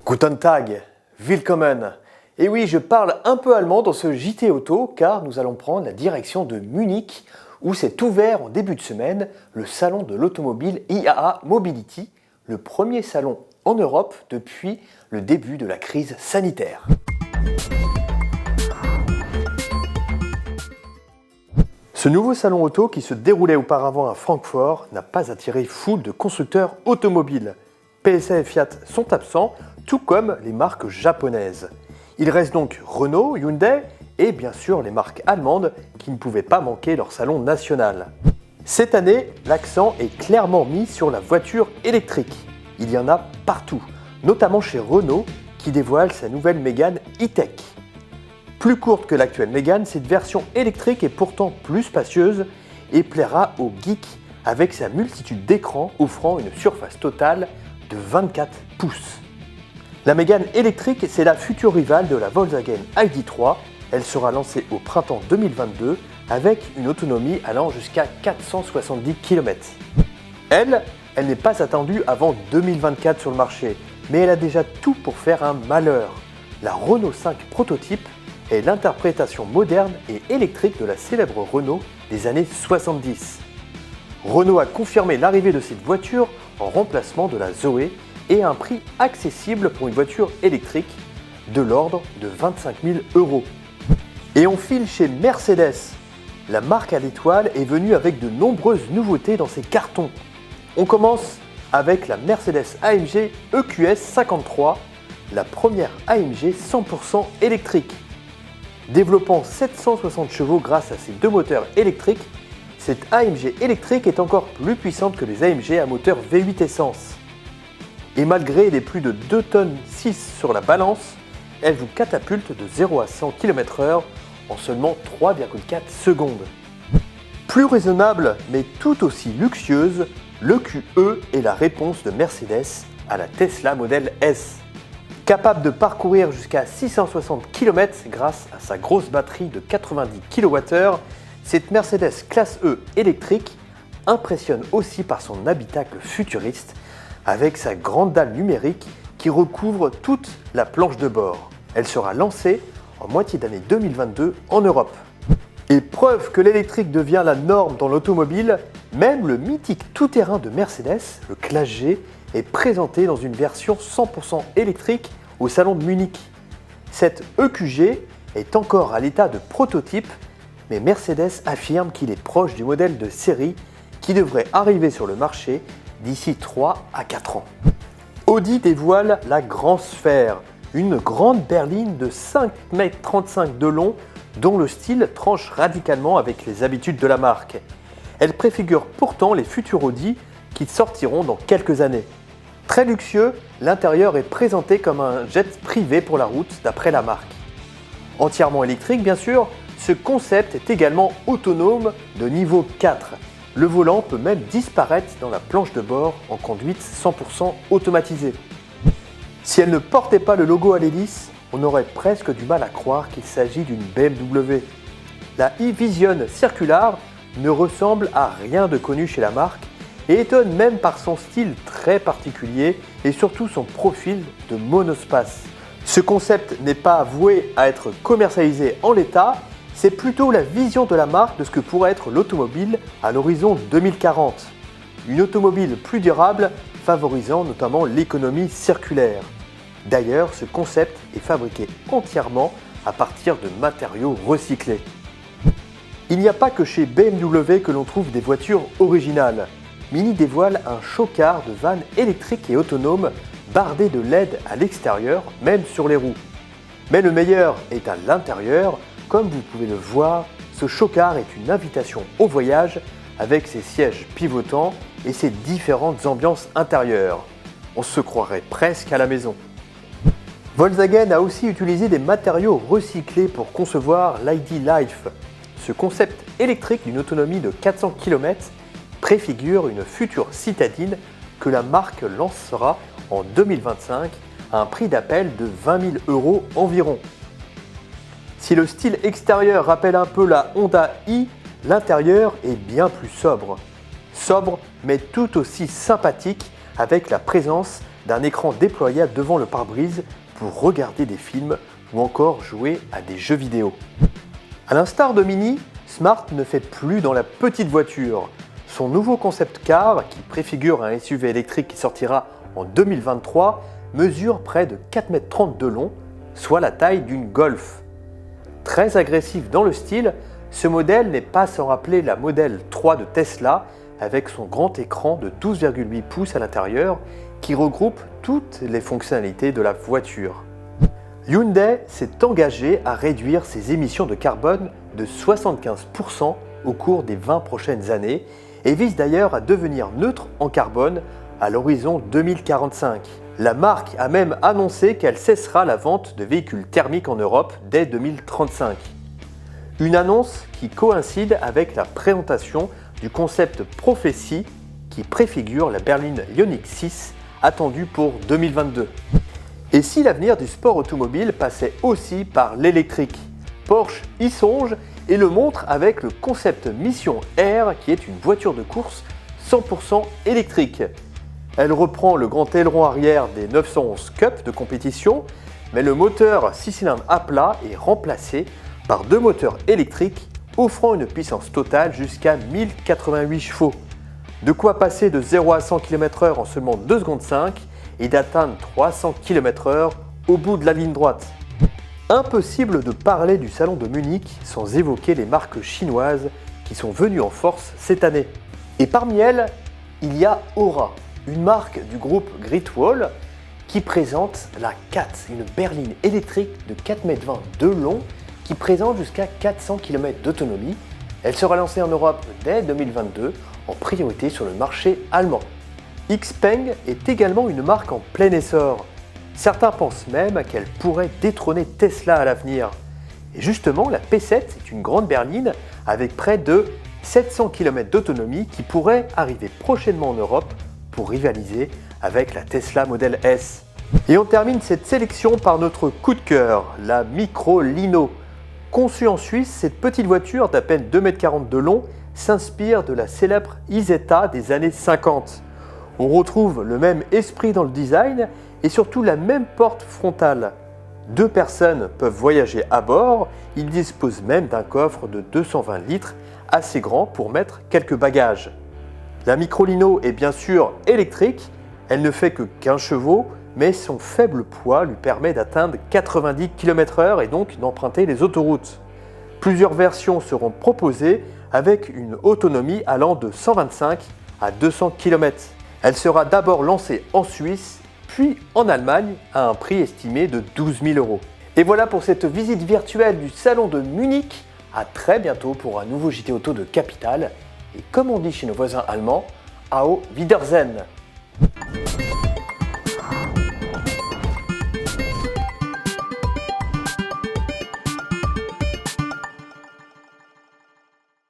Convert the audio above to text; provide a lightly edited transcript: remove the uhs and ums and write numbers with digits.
Guten Tag, willkommen. Et oui, je parle un peu allemand dans ce JT Auto car nous allons prendre la direction de Munich où s'est ouvert en début de semaine le salon de l'automobile IAA Mobility, le premier salon en Europe depuis le début de la crise sanitaire. Ce nouveau salon auto qui se déroulait auparavant à Francfort n'a pas attiré foule de constructeurs automobiles. PSA et Fiat sont absents, tout comme les marques japonaises. Il reste donc Renault, Hyundai et bien sûr les marques allemandes qui ne pouvaient pas manquer leur salon national. Cette année, l'accent est clairement mis sur la voiture électrique. Il y en a partout, notamment chez Renault qui dévoile sa nouvelle Mégane E-Tech. Plus courte que l'actuelle Mégane, cette version électrique est pourtant plus spacieuse et plaira aux geeks avec sa multitude d'écrans offrant une surface totale de 24 pouces. La Mégane électrique, c'est la future rivale de la Volkswagen ID.3. Elle sera lancée au printemps 2022 avec une autonomie allant jusqu'à 470 km. Elle n'est pas attendue avant 2024 sur le marché, mais elle a déjà tout pour faire un malheur. La Renault 5 prototype est l'interprétation moderne et électrique de la célèbre Renault des années 70. Renault a confirmé l'arrivée de cette voiture en remplacement de la Zoé et à un prix accessible pour une voiture électrique de l'ordre de 25 000 €. Et on file chez Mercedes. La marque à l'étoile est venue avec de nombreuses nouveautés dans ses cartons. On commence avec la Mercedes AMG EQS 53, la première AMG 100% électrique. Développant 760 chevaux grâce à ses deux moteurs électriques, cette AMG électrique est encore plus puissante que les AMG à moteur V8 essence. Et malgré les plus de 2,6 tonnes sur la balance, elle vous catapulte de 0 à 100 km/h en seulement 3,4 secondes. Plus raisonnable mais tout aussi luxueuse, l'EQE est la réponse de Mercedes à la Tesla Model S. Capable de parcourir jusqu'à 660 km grâce à sa grosse batterie de 90 kWh, cette Mercedes classe E électrique impressionne aussi par son habitacle futuriste avec sa grande dalle numérique qui recouvre toute la planche de bord. Elle sera lancée en moitié d'année 2022 en Europe. Et preuve que l'électrique devient la norme dans l'automobile, même le mythique tout-terrain de Mercedes, le Classe G, est présenté dans une version 100% électrique au salon de Munich. Cette EQG est encore à l'état de prototype, mais Mercedes affirme qu'il est proche du modèle de série qui devrait arriver sur le marché d'ici 3 à 4 ans. Audi dévoile la Grand Sphère, une grande berline de 5,35 m de long dont le style tranche radicalement avec les habitudes de la marque. Elle préfigure pourtant les futurs Audi qui sortiront dans quelques années. Très luxueux, l'intérieur est présenté comme un jet privé pour la route d'après la marque. Entièrement électrique bien sûr, ce concept est également autonome de niveau 4. Le volant peut même disparaître dans la planche de bord en conduite 100% automatisée. Si elle ne portait pas le logo à l'hélice, on aurait presque du mal à croire qu'il s'agit d'une BMW. La e-Vision Circular ne ressemble à rien de connu chez la marque et étonne même par son style très particulier et surtout son profil de monospace. Ce concept n'est pas voué à être commercialisé en l'état, c'est plutôt la vision de la marque de ce que pourrait être l'automobile à l'horizon 2040. Une automobile plus durable, favorisant notamment l'économie circulaire. D'ailleurs, ce concept est fabriqué entièrement à partir de matériaux recyclés. Il n'y a pas que chez BMW que l'on trouve des voitures originales. Mini dévoile un chocard de vanne électrique et autonome bardé de LED à l'extérieur, même sur les roues. Mais le meilleur est à l'intérieur. Comme vous pouvez le voir, ce chocard est une invitation au voyage avec ses sièges pivotants et ses différentes ambiances intérieures. On se croirait presque à la maison. Volkswagen a aussi utilisé des matériaux recyclés pour concevoir l'ID Life. Ce concept électrique d'une autonomie de 400 km préfigure une future citadine que la marque lancera en 2025 à un prix d'appel de 20 000 € environ. Si le style extérieur rappelle un peu la Honda i, l'intérieur est bien plus sobre. sobre mais tout aussi sympathique avec la présence d'un écran déployable devant le pare-brise pour regarder des films ou encore jouer à des jeux vidéo. A l'instar de Mini, Smart ne fait plus dans la petite voiture. Son nouveau concept car, qui préfigure un SUV électrique qui sortira en 2023, mesure près de 4,30 m de long, soit la taille d'une Golf. Très agressif dans le style, ce modèle n'est pas sans rappeler la Model 3 de Tesla avec son grand écran de 12,8 pouces à l'intérieur qui regroupe toutes les fonctionnalités de la voiture. Hyundai s'est engagé à réduire ses émissions de carbone de 75% au cours des 20 prochaines années et vise d'ailleurs à devenir neutre en carbone à l'horizon 2045. La marque a même annoncé qu'elle cessera la vente de véhicules thermiques en Europe dès 2035. Une annonce qui coïncide avec la présentation du concept Prophecy qui préfigure la berline Ioniq 6 attendue pour 2022. Et si l'avenir du sport automobile passait aussi par l'électrique, Porsche y songe et le montre avec le concept Mission R qui est une voiture de course 100% électrique. Elle reprend le grand aileron arrière des 911 Cup de compétition, mais le moteur 6 cylindres à plat est remplacé par 2 moteurs électriques offrant une puissance totale jusqu'à 1088 chevaux. De quoi passer de 0 à 100 km/h en seulement 2 secondes 5 et d'atteindre 300 km/h au bout de la ligne droite. Impossible de parler du salon de Munich sans évoquer les marques chinoises qui sont venues en force cette année. Et parmi elles, il y a Aura, une marque du groupe Great Wall qui présente la Cat, une berline électrique de 4,20 m de long qui présente jusqu'à 400 km d'autonomie. Elle sera lancée en Europe dès 2022, en priorité sur le marché allemand. Xpeng est également une marque en plein essor. Certains pensent même qu'elle pourrait détrôner Tesla à l'avenir. Et justement, la P7 est une grande berline avec près de 700 km d'autonomie qui pourrait arriver prochainement en Europe pour rivaliser avec la Tesla Model S. Et on termine cette sélection par notre coup de cœur, la Micro Lino. Conçue en Suisse, cette petite voiture d'à peine 2,40 m de long s'inspire de la célèbre Isetta des années 50. On retrouve le même esprit dans le design et surtout la même porte frontale. 2 personnes peuvent voyager à bord, il dispose même d'un coffre de 220 litres assez grand pour mettre quelques bagages. La Microlino est bien sûr électrique, elle ne fait que 15 chevaux, mais son faible poids lui permet d'atteindre 90 km/h et donc d'emprunter les autoroutes. Plusieurs versions seront proposées avec une autonomie allant de 125 à 200 km. Elle sera d'abord lancée en Suisse, puis en Allemagne à un prix estimé de 12 000 €. Et voilà pour cette visite virtuelle du salon de Munich. À très bientôt pour un nouveau JT Auto de Capital. Et comme on dit chez nos voisins allemands, Auf Wiedersehen!